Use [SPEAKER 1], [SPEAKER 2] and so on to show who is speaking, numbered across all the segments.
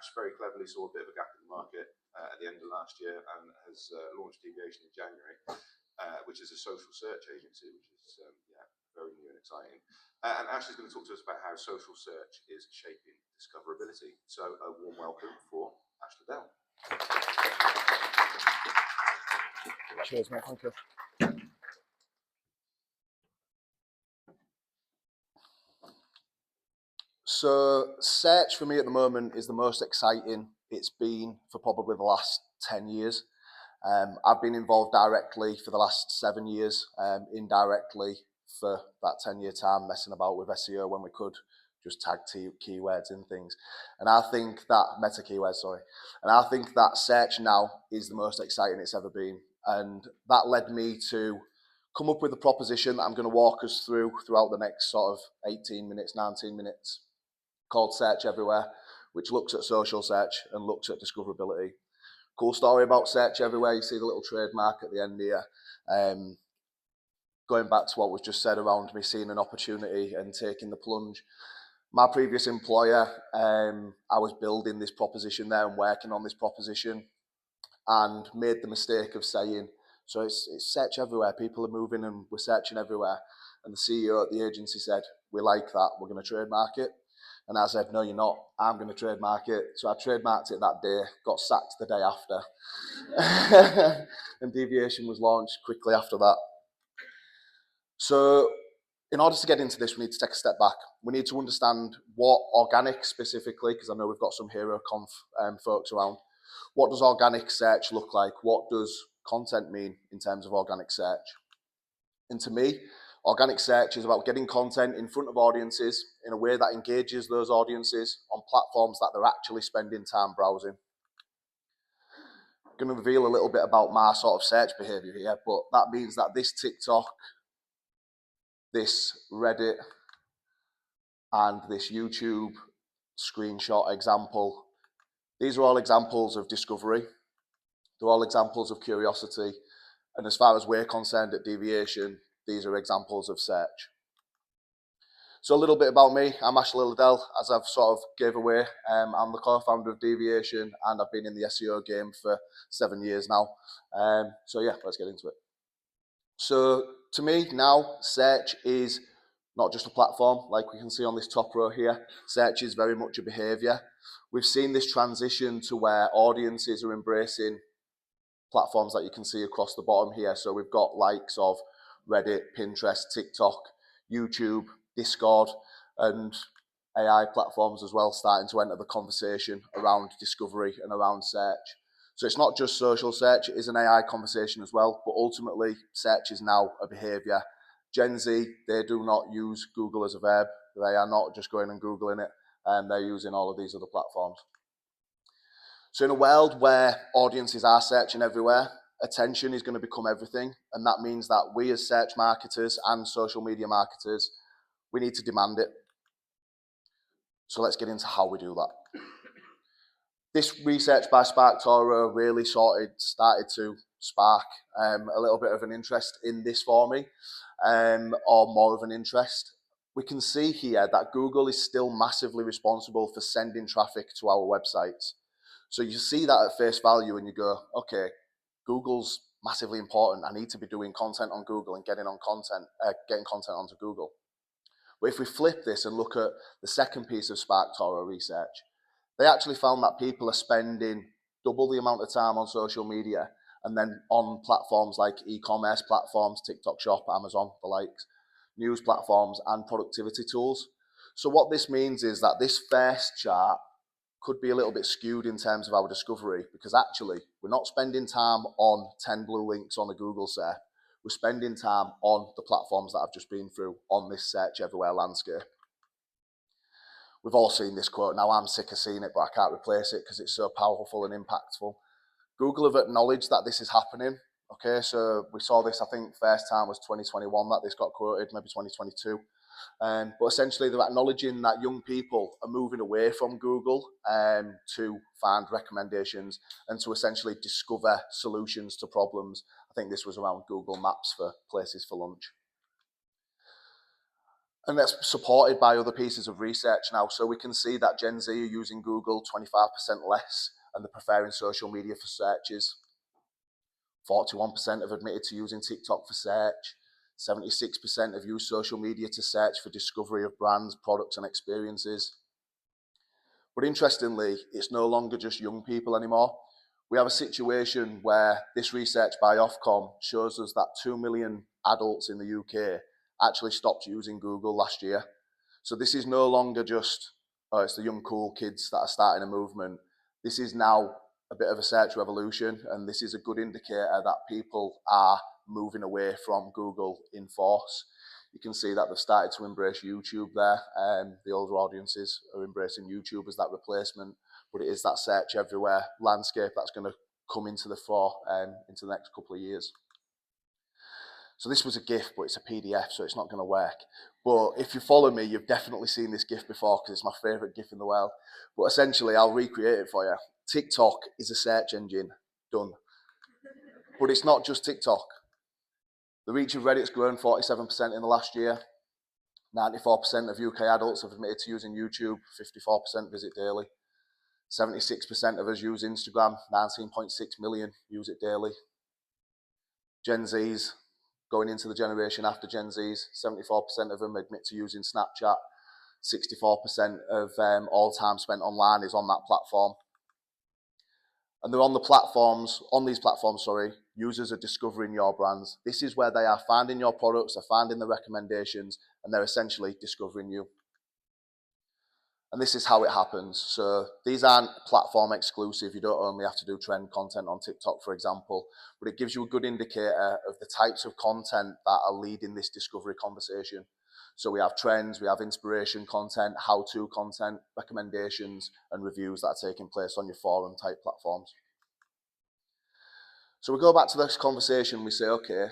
[SPEAKER 1] Ash very cleverly saw a bit of a gap in the market at the end of last year and has launched Deviation in January, which is a social search agency, which is very new and exciting. And Ash is going to talk to us about how social search is shaping discoverability. So a warm welcome for Ash Liddell.
[SPEAKER 2] Cheers, mate. Thank you. So search for me at the moment is the most exciting it's been for probably the last 10 years. I've been involved directly for the last 7 years, indirectly for that 10-year time, messing about with SEO when we could just tag keywords in things. And I think that, meta keywords, sorry. And I think that search now is the most exciting it's ever been. And that led me to come up with a proposition that I'm going to walk us throughout the next sort of 18 minutes, 19 minutes, called Search Everywhere, which looks at social search and looks at discoverability. Cool story about Search Everywhere, you see the little trademark at the end here. Going back to what was just said around me seeing an opportunity and taking the plunge. My previous employer, I was building this proposition there and working on this proposition and made the mistake of saying, so it's search everywhere, people are moving and we're searching everywhere. And the CEO at the agency said, we like that, we're going to trademark it. And I said, no, you're not. I'm going to trademark it. So I trademarked it that day, got sacked the day after. And Deviation was launched quickly after that. So in order to get into this, we need to take a step back. We need to understand what organic specifically, because I know we've got some HeroConf folks around. What does organic search look like? What does content mean in terms of organic search? And to me, organic search is about getting content in front of audiences in a way that engages those audiences on platforms that they're actually spending time browsing. I'm going to reveal a little bit about my sort of search behavior here, but that means that this TikTok, this Reddit, and this YouTube screenshot example, these are all examples of discovery. They're all examples of curiosity. And as far as we're concerned at Deviation, these are examples of search. So a little bit about me. I'm Ash Liddell, as I've sort of gave away. I'm the co-founder of Deviation, and I've been in the SEO game for 7 years now. So yeah, let's get into it. So to me now, search is not just a platform, like we can see on this top row here. Search is very much a behavior. We've seen this transition to where audiences are embracing platforms that you can see across the bottom here. So we've got likes of Reddit, Pinterest, TikTok, YouTube, Discord, and AI platforms as well starting to enter the conversation around discovery and around search. So it's not just social search, it is an AI conversation as well, but ultimately search is now a behavior. Gen Z, they do not use Google as a verb. They are not just going and Googling it, and they're using all of these other platforms. So in a world where audiences are searching everywhere, attention is going to become everything. And that means that we as search marketers and social media marketers, we need to demand it. So let's get into how we do that. This research by SparkToro really started to spark a little bit of an interest in this for me, or more of an interest. We can see here that Google is still massively responsible for sending traffic to our websites. So you see that at face value and you go, okay, Google's massively important. I need to be doing content on Google and getting content onto Google. But if we flip this and look at the second piece of SparkToro research, they actually found that people are spending double the amount of time on social media and then on platforms like e-commerce platforms, TikTok Shop, Amazon, the likes, news platforms, and productivity tools. So what this means is that this first chart could be a little bit skewed in terms of our discovery, because actually we're not spending time on 10 blue links on a Google SERP. We're spending time on the platforms that I've just been through on this search everywhere landscape. We've all seen this quote. Now I'm sick of seeing it, but I can't replace it because it's so powerful and impactful. Google have acknowledged that this is happening. Okay, so we saw this, I think first time was 2021 that this got quoted, maybe 2022. But essentially they're acknowledging that young people are moving away from Google to find recommendations and to essentially discover solutions to problems. I think this was around Google Maps for places for lunch. And that's supported by other pieces of research now. So we can see that Gen Z are using Google 25% less, and they're preferring social media for searches. 41% have admitted to using TikTok for search. 76% have used social media to search for discovery of brands, products, and experiences. But interestingly, it's no longer just young people anymore. We have a situation where this research by Ofcom shows us that 2 million adults in the UK actually stopped using Google last year. So this is no longer just, oh, it's the young cool kids that are starting a movement. This is now a bit of a search revolution, and this is a good indicator that people are moving away from Google in force. You can see that they've started to embrace YouTube there. The older audiences are embracing YouTube as that replacement, but it is that search everywhere landscape that's going to come into the fore into the next couple of years. So this was a GIF, but it's a PDF, so it's not going to work. But if you follow me, you've definitely seen this GIF before because it's my favourite GIF in the world. But essentially, I'll recreate it for you. TikTok is a search engine. Done. But it's not just TikTok. The reach of Reddit's grown 47% in the last year. 94% of UK adults have admitted to using YouTube. 54% visit daily. 76% of us use Instagram. 19.6 million use it daily. Gen Zs, going into the generation after Gen Zs, 74% of them admit to using Snapchat. 64% of all time spent online is on that platform. And they're on these platforms, users are discovering your brands. This is where they are finding your products, they're finding the recommendations, and they're essentially discovering you. And this is how it happens. So these aren't platform exclusive. You don't only have to do trend content on TikTok, for example, but it gives you a good indicator of the types of content that are leading this discovery conversation. So we have trends, we have inspiration content, how-to content, recommendations, and reviews that are taking place on your forum type platforms. So we go back to this conversation, we say, okay,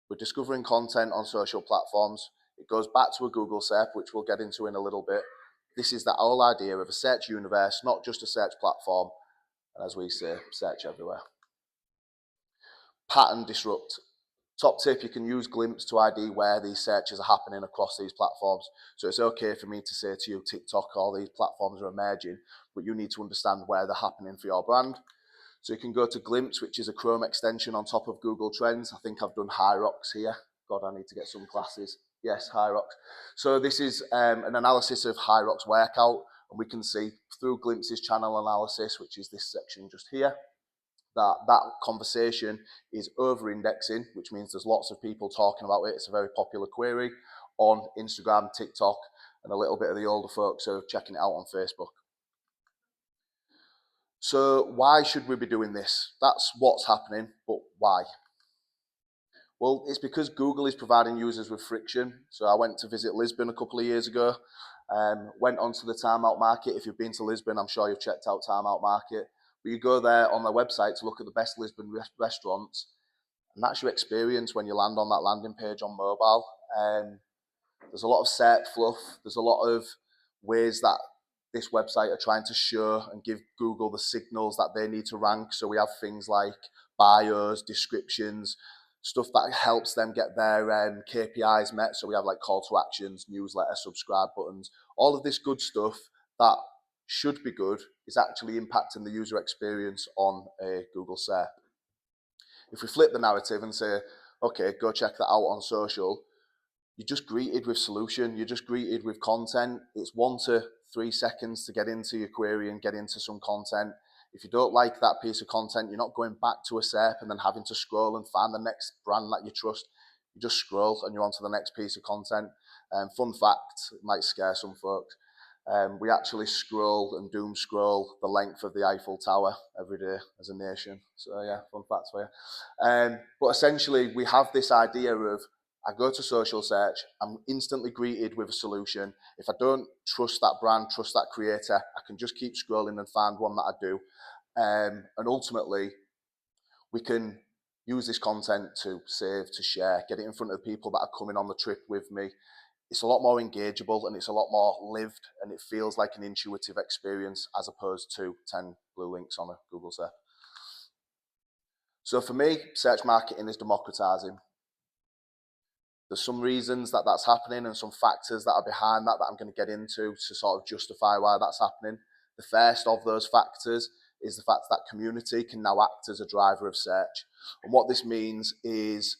[SPEAKER 2] we're discovering content on social platforms. It goes back to a Google SERP, which we'll get into in a little bit. This is that whole idea of a search universe, not just a search platform, and as we say, search everywhere. Pattern disrupt. Top tip, you can use Glimpse to ID where these searches are happening across these platforms. So it's okay for me to say to you, TikTok, all these platforms are emerging, but you need to understand where they're happening for your brand. So you can go to Glimpse, which is a Chrome extension on top of Google Trends. I think I've done Hyrox here. God, I need to get some classes. Yes, Hyrox. So this is an analysis of Hyrox workout, and we can see through Glimpse's channel analysis, which is this section just here, that conversation is over-indexing, which means there's lots of people talking about it. It's a very popular query on Instagram, TikTok, and a little bit of the older folks are checking it out on Facebook. So why should we be doing this? That's what's happening, but why? Well, it's because Google is providing users with friction. So I went to visit Lisbon a couple of years ago, went onto the Timeout Market. If you've been to Lisbon, I'm sure you've checked out Timeout Market. But you go there on their website to look at the best Lisbon restaurants, and that's your experience when you land on that landing page on mobile. There's a lot of SERP fluff. There's a lot of ways that this website are trying to show and give Google the signals that they need to rank. So we have things like bios, descriptions, stuff that helps them get their KPIs met. So we have like call to actions, newsletter, subscribe buttons, all of this good stuff that should be good is actually impacting the user experience on a Google SERP. If we flip the narrative and say, okay, go check that out on social, you're just greeted with solution, you're just greeted with content. It's 1 to 3 seconds to get into your query and get into some content. If you don't like that piece of content, you're not going back to a SERP and then having to scroll and find the next brand that you trust. You just scroll and you're on to the next piece of content. Fun fact, it might scare some folks. We actually scroll and doom scroll the length of the Eiffel Tower every day as a nation. So yeah, fun facts for you. But essentially, we have this idea of, I go to social search, I'm instantly greeted with a solution. If I don't trust that brand, trust that creator, I can just keep scrolling and find one that I do. And ultimately, we can use this content to save, to share, get it in front of the people that are coming on the trip with me. It's a lot more engageable and it's a lot more lived, and it feels like an intuitive experience as opposed to 10 blue links on a Google SERP. So for me, search marketing is democratizing. There's some reasons that that's happening and some factors that are behind that I'm going to get into to sort of justify why that's happening. The first of those factors is the fact that community can now act as a driver of search. And what this means is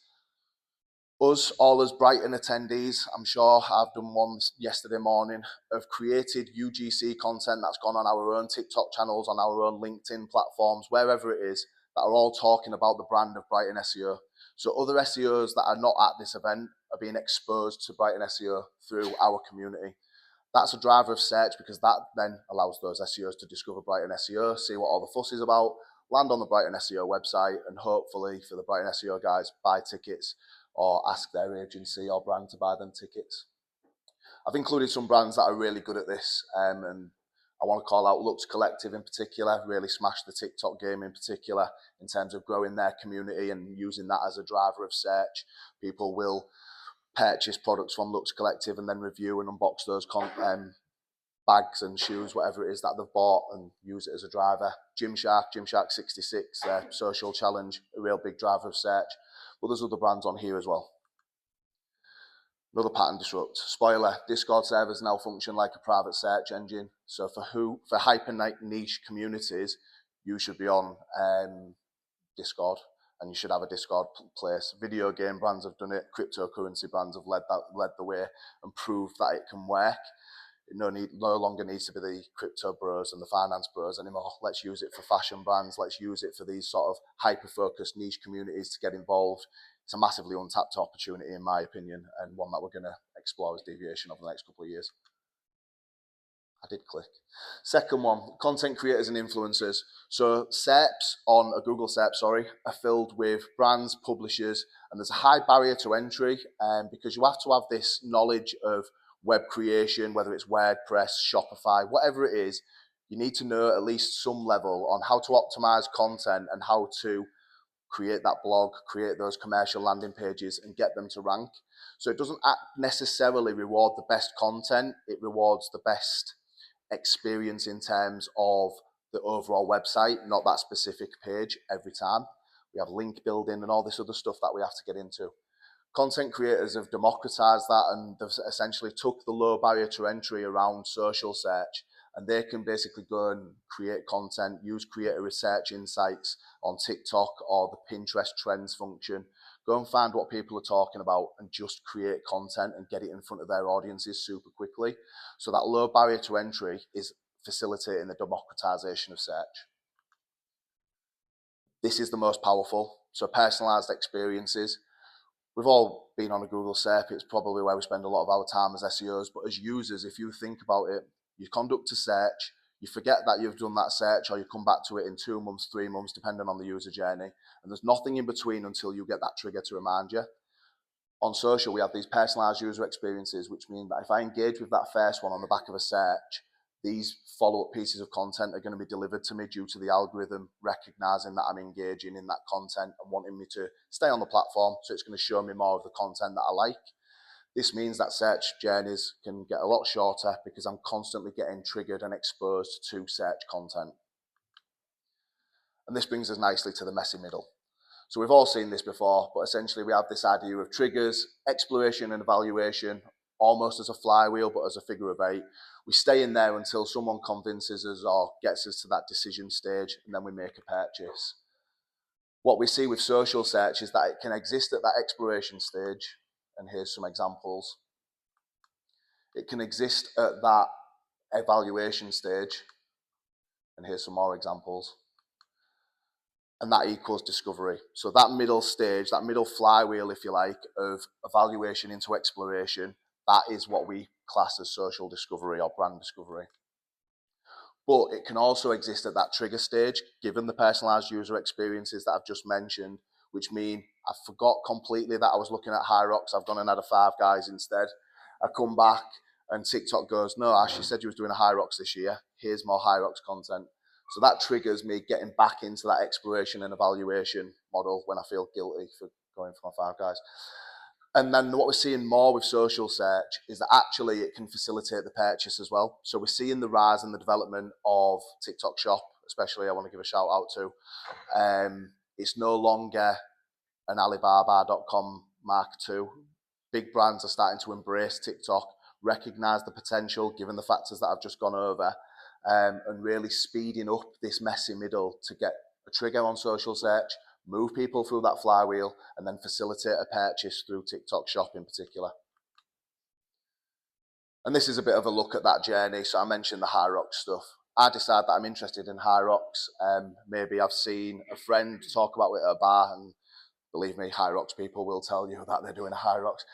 [SPEAKER 2] us, all as Brighton attendees, I'm sure I've done one yesterday morning, have created UGC content that's gone on our own TikTok channels, on our own LinkedIn platforms, wherever it is, that are all talking about the brand of Brighton SEO. So other SEOs that are not at this event are being exposed to Brighton SEO through our community. That's a driver of search because that then allows those SEOs to discover Brighton SEO, see what all the fuss is about, land on the Brighton SEO website, and hopefully for the Brighton SEO guys, buy tickets or ask their agency or brand to buy them tickets. I've included some brands that are really good at this, and I want to call out Lux Collective in particular, really smashed the TikTok game in particular in terms of growing their community and using that as a driver of search. People will purchase products from Lux Collective and then review and unbox those bags and shoes, whatever it is that they've bought, and use it as a driver. Gymshark 66, social challenge, a real big driver of search. But there's other brands on here as well. Another pattern disrupt. Spoiler, Discord servers now function like a private search engine. So for hyper niche communities, you should be on Discord, and you should have a Discord place. Video game brands have done it. Cryptocurrency brands have led the way and proved that it can work. It no longer needs to be the crypto bros and the finance bros anymore. Let's use it for fashion brands. Let's use it for these sort of hyper-focused niche communities to get involved. It's a massively untapped opportunity, in my opinion, and one that we're going to explore as Deviation over the next couple of years. I did click. Second one, content creators and influencers. So SERPs on a Google SERP, are filled with brands, publishers, and there's a high barrier to entry because you have to have this knowledge of web creation, whether it's WordPress, Shopify, whatever it is. You need to know at least some level on how to optimize content and how to create that blog, create those commercial landing pages and get them to rank. So it doesn't necessarily reward the best content, it rewards the best experience in terms of the overall website, not that specific page every time. We have link building and all this other stuff that we have to get into. Content creators have democratized that, and they've essentially took the low barrier to entry around social search, and they can basically go and create content, use creator research insights on TikTok or the Pinterest trends function, go and find what people are talking about and just create content and get it in front of their audiences super quickly. So that low barrier to entry is facilitating the democratization of search. This is the most powerful. So personalized experiences. We've all been on a Google SERP. It's probably where we spend a lot of our time as SEOs. But as users, if you think about it, you conduct a search, you forget that you've done that search, or you come back to it in 2 months, 3 months, depending on the user journey. And there's nothing in between until you get that trigger to remind you. On social, we have these personalized user experiences, which mean that if I engage with that first one on the back of a search, these follow-up pieces of content are going to be delivered to me due to the algorithm recognizing that I'm engaging in that content and wanting me to stay on the platform. So it's going to show me more of the content that I like. This means that search journeys can get a lot shorter because I'm constantly getting triggered and exposed to search content. And this brings us nicely to the messy middle. So we've all seen this before, but essentially we have this idea of triggers, exploration and evaluation, almost as a flywheel, but as a figure of 8. We stay in there until someone convinces us or gets us to that decision stage, and then we make a purchase. What we see with social search is that it can exist at that exploration stage, and here's some examples. It can exist at that evaluation stage, and here's some more examples. And that equals discovery. So that middle stage, that middle flywheel, if you like, of evaluation into exploration, that is what we class as social discovery or brand discovery. But it can also exist at that trigger stage, given the personalized user experiences that I've just mentioned, which mean I forgot completely that I was looking at High Rocks. I've gone and had a Five Guys instead. I come back and TikTok goes, no, Ash, you said you was doing a High Rocks this year. Here's more High Rocks content. So that triggers me getting back into that exploration and evaluation model when I feel guilty for going for my Five Guys. And then what we're seeing more with social search is that actually it can facilitate the purchase as well. So we're seeing the rise and the development of TikTok Shop, especially I want to give a shout out to. It's no longer an Alibaba.com Mark II big brands are starting to embrace TikTok, recognize the potential given the factors that I've just gone over, and really speeding up this messy middle to get a trigger on social search, move people through that flywheel, and then facilitate a purchase through TikTok Shop in particular. And this is a bit of a look at that journey. So I mentioned the High Rocks stuff. I decide that I'm interested in High Rocks. Maybe I've seen a friend talk about it at a bar, and believe me, High Rocks people will tell you that they're doing a High Rocks.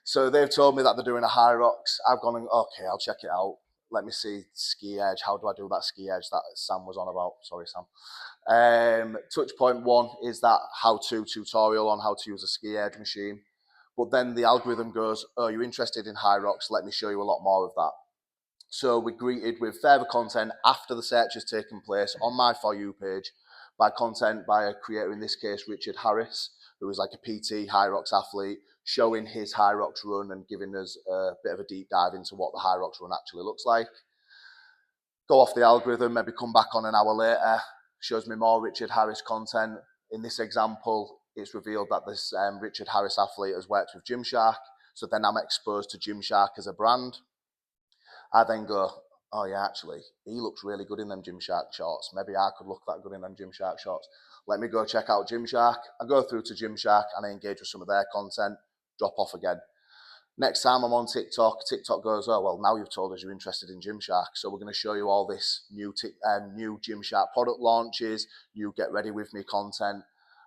[SPEAKER 2] So they've told me that they're doing a High Rocks. I've gone, okay, I'll check it out. Let me see ski edge. How do I do that ski edge that Sam was on about? Sorry, Sam. Touch point 1 is that how-to tutorial on how to use a ski edge machine. But then the algorithm goes, oh, you're interested in High Rocks, let me show you a lot more of that. So we're greeted with further content after the search has taken place on my For You page by a creator, in this case, Richard Harris, who is like a PT High Rocks athlete, showing his High Rocks run and giving us a bit of a deep dive into what the High Rocks run actually looks like. Go off the algorithm, maybe come back on an hour later, shows me more Richard Harris content. In this example, it's revealed that this Richard Harris athlete has worked with Gymshark. So then I'm exposed to Gymshark as a brand. I then go, oh yeah, actually, he looks really good in them Gymshark shorts. Maybe I could look that good in them Gymshark shorts. Let me go check out Gymshark. I go through to Gymshark and I engage with some of their content, drop off again. Next time I'm on TikTok, TikTok goes, oh, well, now you've told us you're interested in Gymshark, so we're going to show you all this new Gymshark product launches, new get ready with me content,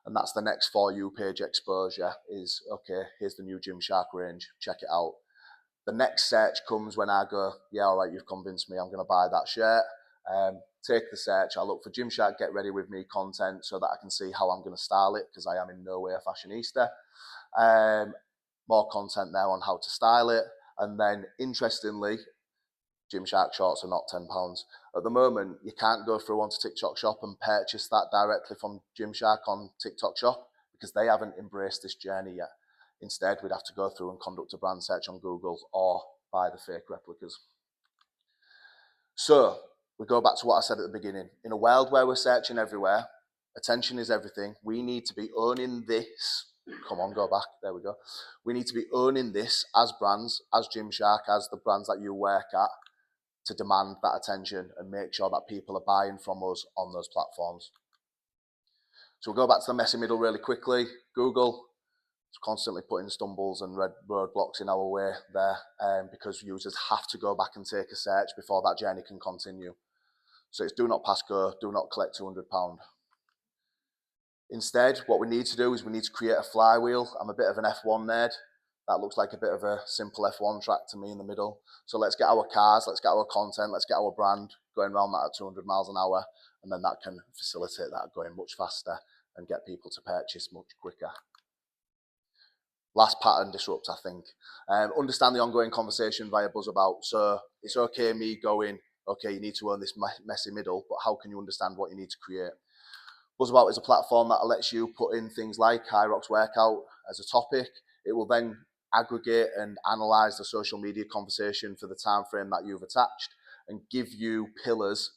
[SPEAKER 2] and that's the next For You page exposure is, okay, here's the new Gymshark range, check it out. The next search comes when I go, yeah, all right, you've convinced me, I'm going to buy that shirt. Take the search, I look for Gymshark get ready with me content so that I can see how I'm going to style it, because I am in no way a fashionista. More content there on how to style it. And then, interestingly, Gymshark shorts are not £10. At the moment, you can't go through onto TikTok Shop and purchase that directly from Gymshark on TikTok Shop because they haven't embraced this journey yet. Instead, we'd have to go through and conduct a brand search on Google or buy the fake replicas. So, we go back to what I said at the beginning. In a world where we're searching everywhere, attention is everything, we need to be owning this. Come on, go back. There we go. We need to be owning this as brands, as Gymshark, as the brands that you work at, to demand that attention and make sure that people are buying from us on those platforms. So we'll go back to the messy middle really quickly. Google is constantly putting stumbles and red roadblocks in our way there because users have to go back and take a search before that journey can continue. So it's do not pass go, do not collect £200. Instead, what we need to do is we need to create a flywheel. I'm a bit of an F1 nerd. That looks like a bit of a simple F1 track to me in the middle. So let's get our cars, let's get our content, let's get our brand going around that at 200 miles an hour. And then that can facilitate that going much faster and get people to purchase much quicker. Last pattern disrupt, I think. Understand the ongoing conversation via buzz about. So it's okay me going, okay, you need to own this messy middle, but how can you understand what you need to create? Buzzabout is a platform that lets you put in things like High Rocks workout as a topic. It will then aggregate and analyze the social media conversation for the time frame that you've attached and give you pillars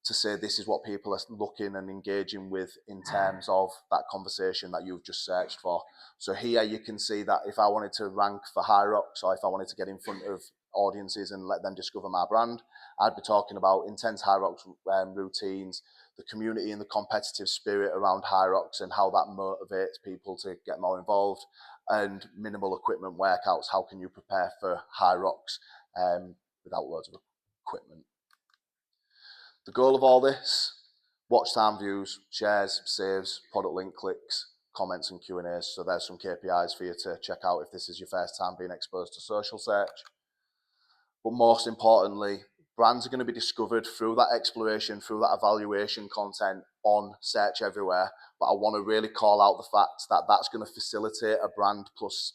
[SPEAKER 2] to say this is what people are looking and engaging with in terms of that conversation that you've just searched for. So here you can see that if I wanted to rank for High Rocks or if I wanted to get in front of audiences and let them discover my brand, I'd be talking about intense High Rocks routines, the community and the competitive spirit around High Rocks and how that motivates people to get more involved, and minimal equipment workouts. How can you prepare for High Rocks without loads of equipment? The goal of all this: watch time views, shares, saves, product link clicks, comments and Q&As. So there's some KPIs for you to check out if this is your first time being exposed to social search. But most importantly, brands are going to be discovered through that exploration, through that evaluation content on Search Everywhere. But I want to really call out the fact that that's going to facilitate a brand plus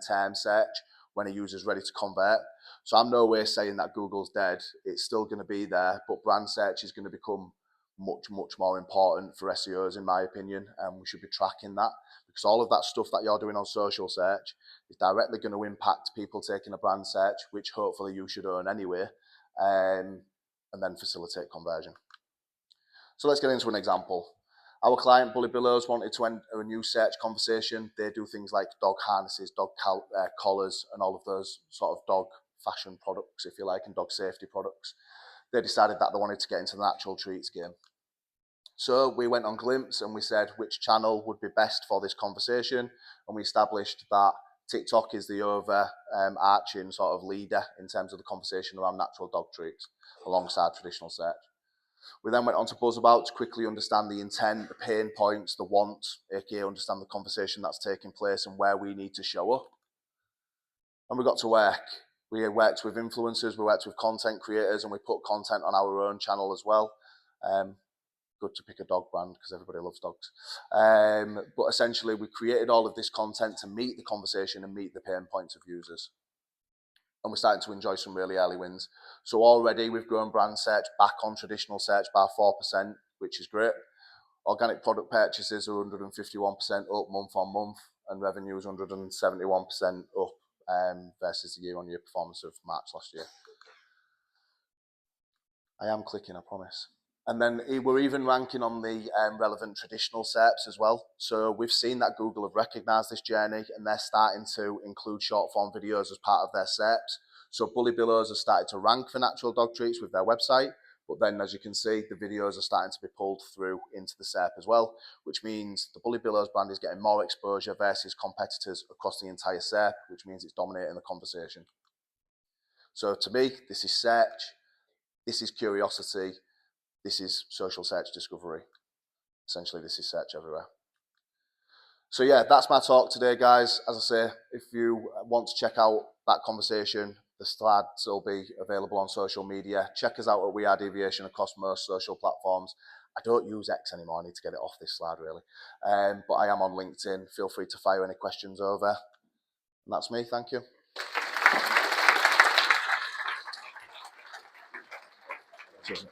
[SPEAKER 2] term search when a user's ready to convert. So I'm no way saying that Google's dead. It's still going to be there, but brand search is going to become much, much more important for SEOs, in my opinion, and we should be tracking that, because all of that stuff that you're doing on social search is directly going to impact people taking a brand search, which hopefully you should own anyway, and then facilitate conversion. So let's get into an example. Our client, Bully Billows, wanted to enter a new search conversation. They do things like dog harnesses, dog collars, and all of those sort of dog fashion products, if you like, and dog safety products. They decided that they wanted to get into the natural treats game. So we went on Glimpse and we said which channel would be best for this conversation, and we established that TikTok is the overarching sort of leader in terms of the conversation around natural dog treats alongside traditional search. We then went on to Buzzabout to quickly understand the intent, the pain points, the wants, aka understand the conversation that's taking place and where we need to show up. And we got to work. We worked with influencers, we worked with content creators, and we put content on our own channel as well. Good to pick a dog brand because everybody loves dogs. But essentially, we created all of this content to meet the conversation and meet the pain points of users. And we're starting to enjoy some really early wins. So already we've grown brand search back on traditional search by 4%, which is great. Organic product purchases are 151% up month on month, and revenue is 171% up versus the year-on-year performance of March last year. I am clicking, I promise. And then we're even ranking on the relevant traditional SERPs as well. So we've seen that Google have recognised this journey and they're starting to include short form videos as part of their SERPs. So Bully Billows have started to rank for natural dog treats with their website. But then, as you can see, the videos are starting to be pulled through into the SERP as well, which means the Bully Billows brand is getting more exposure versus competitors across the entire SERP, which means it's dominating the conversation. So to me, this is search, this is curiosity, this is social search discovery. Essentially, this is search everywhere. So yeah, that's my talk today, guys. As I say, if you want to check out that conversation, the slides will be available on social media. Check us out at We Are Deviation across most social platforms. I don't use X anymore. I need to get it off this slide, really. But I am on LinkedIn. Feel free to fire any questions over. And that's me. Thank you. Cheers.